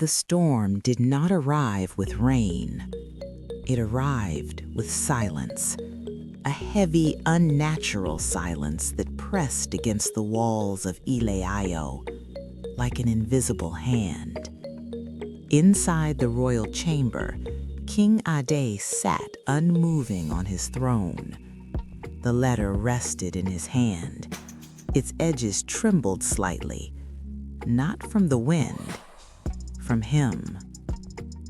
The storm did not arrive with rain. It arrived with silence, a heavy, unnatural silence that pressed against the walls of Ileayo like an invisible hand. Inside the royal chamber, King Ade sat unmoving on his throne. The letter rested in his hand. Its edges trembled slightly, not from the wind, from him.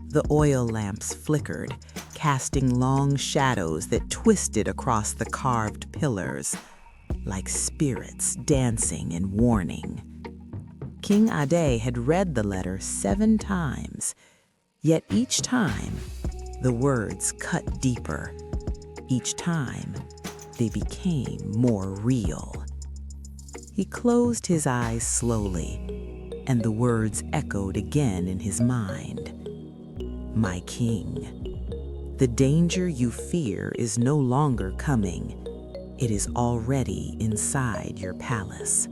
The oil lamps flickered, casting long shadows that twisted across the carved pillars, like spirits dancing in warning. King Ade had read the letter 7 times, yet each time the words cut deeper. Each time they became more real. He closed his eyes slowly, and the words echoed again in his mind. My king, the danger you fear is no longer coming. It is already inside your palace.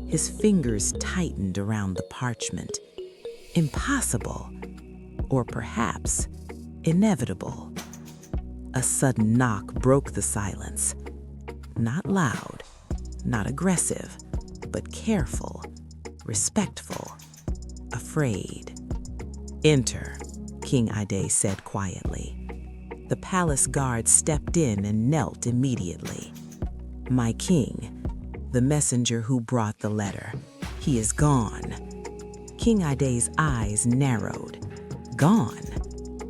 His fingers tightened around the parchment. Impossible, or perhaps inevitable. A sudden knock broke the silence. Not loud, not aggressive, but careful, respectful, afraid. Enter, King Ade said quietly. The palace guard stepped in and knelt immediately. My king, the messenger who brought the letter, he is gone. King Ade's eyes narrowed. Gone?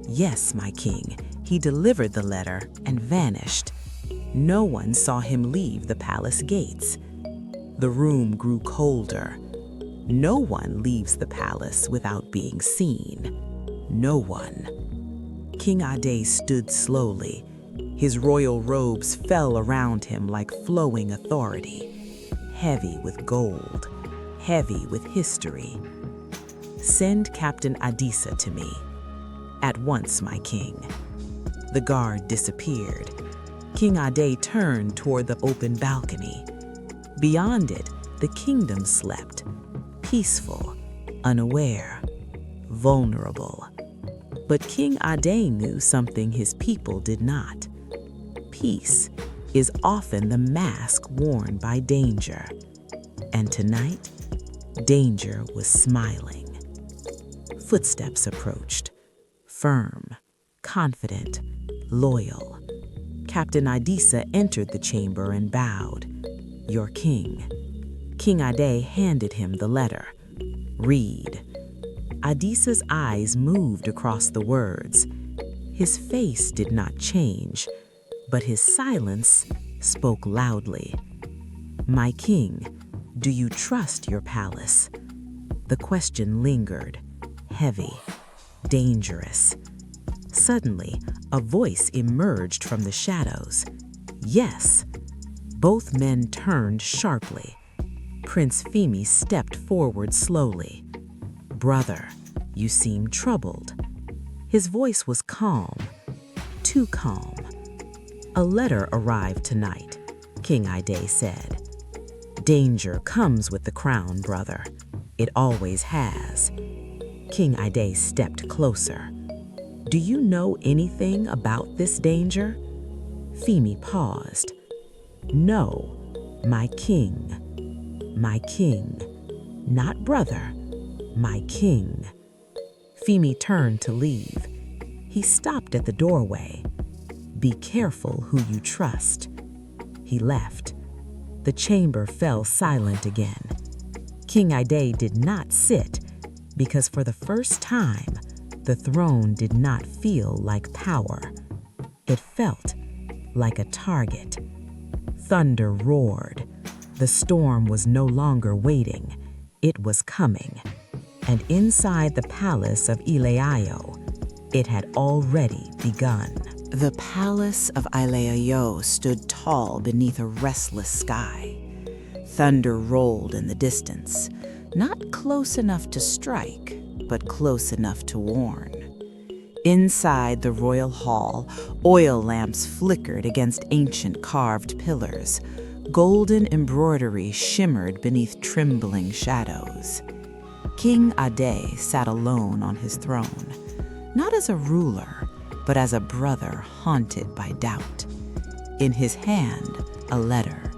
Yes, my king. He delivered the letter and vanished. No one saw him leave the palace gates. The room grew colder. No one leaves the palace without being seen. No one. King Ade stood slowly. His royal robes fell around him like flowing authority, heavy with gold, heavy with history. Send Captain Adisa to me. At once, my king. The guard disappeared. King Ade turned toward the open balcony. Beyond it, the kingdom slept, peaceful, unaware, vulnerable. But King Ade knew something his people did not. Peace is often the mask worn by danger. And tonight, danger was smiling. Footsteps approached, firm, confident, loyal. Captain Adisa entered the chamber and bowed. Your king. King Ade handed him the letter. Read. Adisa's eyes moved across the words. His face did not change, but his silence spoke loudly. My king, do you trust your palace? The question lingered, heavy, dangerous. Suddenly, a voice emerged from the shadows. Yes. Both men turned sharply. Prince Femi stepped forward slowly. Brother, you seem troubled. His voice was calm, too calm. A letter arrived tonight, King Ade said. Danger comes with the crown, brother. It always has. King Ade stepped closer. Do you know anything about this danger? Femi paused. No, my king. My king. Not brother, my king. Femi turned to leave. He stopped at the doorway. Be careful who you trust. He left. The chamber fell silent again. King Ade did not sit because for the first time, the throne did not feel like power. It felt like a target. Thunder roared. The storm was no longer waiting. It was coming. And inside the palace of Ileayo, it had already begun. The palace of Ileayo stood tall beneath a restless sky. Thunder rolled in the distance, not close enough to strike, but close enough to warn. Inside the royal hall, oil lamps flickered against ancient carved pillars. Golden embroidery shimmered beneath trembling shadows. King Ade sat alone on his throne, not as a ruler, but as a brother haunted by doubt. In his hand, a letter.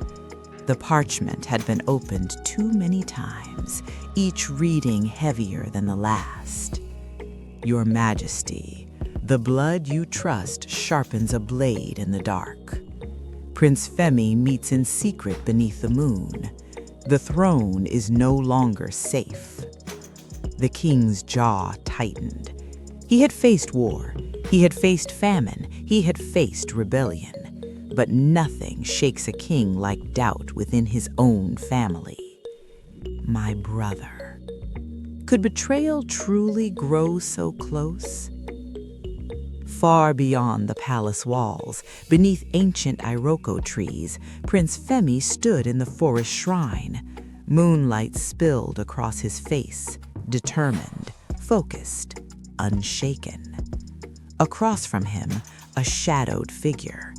The parchment had been opened too many times, each reading heavier than the last. Your Majesty, the blood you trust sharpens a blade in the dark. Prince Femi meets in secret beneath the moon. The throne is no longer safe. The king's jaw tightened. He had faced war. He had faced famine. He had faced rebellion. But nothing shakes a king like doubt within his own family. My brother. Could betrayal truly grow so close? Far beyond the palace walls, beneath ancient iroko trees, Prince Femi stood in the forest shrine. Moonlight spilled across his face, determined, focused, unshaken. Across from him, a shadowed figure.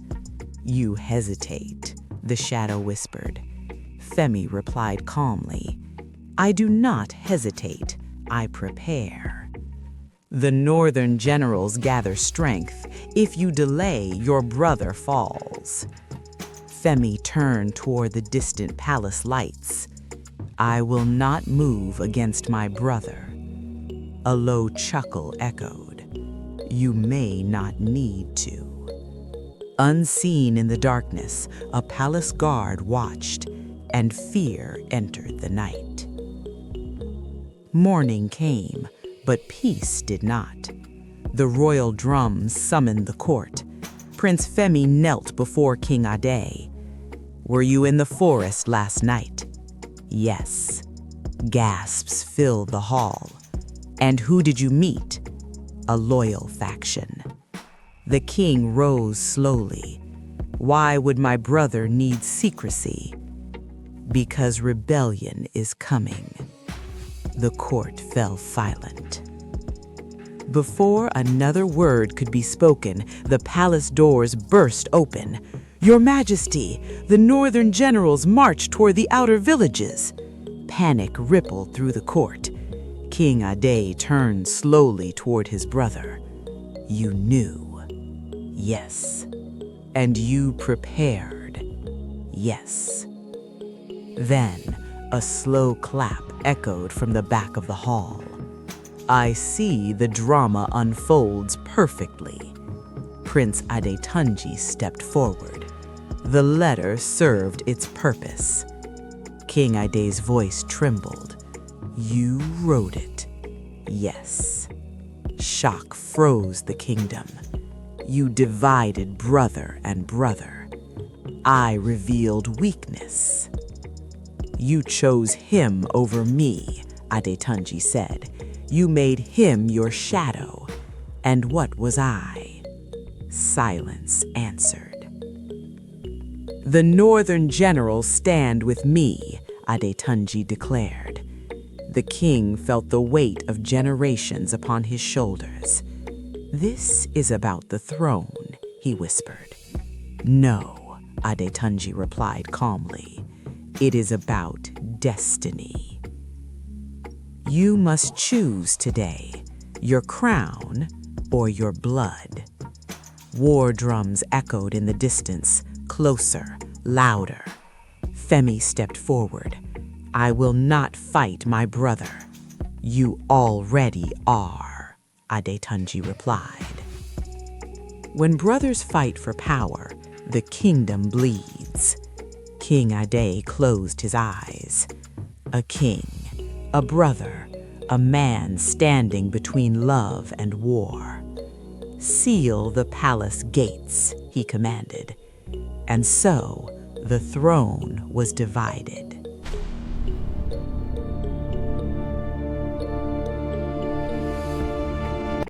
You hesitate, the shadow whispered. Femi replied calmly, I do not hesitate, I prepare. The northern generals gather strength. If you delay, your brother falls. Femi turned toward the distant palace lights. I will not move against my brother. A low chuckle echoed. You may not need to. Unseen in the darkness, a palace guard watched, and fear entered the night. Morning came, but peace did not. The royal drums summoned the court. Prince Femi knelt before King Ade. Were you in the forest last night? Yes. Gasps filled the hall. And who did you meet? A loyal faction. The king rose slowly. Why would my brother need secrecy? Because rebellion is coming. The court fell silent. Before another word could be spoken, the palace doors burst open. Your Majesty, the northern generals marched toward the outer villages. Panic rippled through the court. King Ade turned slowly toward his brother. You knew. Yes. And you prepared. Yes. Then, a slow clap echoed from the back of the hall. I see the drama unfolds perfectly. Prince Adetunji stepped forward. The letter served its purpose. King Ade's voice trembled. You wrote it. Yes. Shock froze the kingdom. You divided brother and brother. I revealed weakness. You chose him over me, Adetunji said. You made him your shadow. And what was I? Silence answered. The northern generals stand with me, Adetunji declared. The king felt the weight of generations upon his shoulders. This is about the throne, he whispered. No, Adetunji replied calmly. It is about destiny. You must choose today, your crown or your blood. War drums echoed in the distance, closer, louder. Femi stepped forward. I will not fight my brother. You already are, Adetunji replied. When brothers fight for power, the kingdom bleeds. King Ade closed his eyes. A king, a brother, a man standing between love and war. Seal the palace gates, he commanded. And so the throne was divided.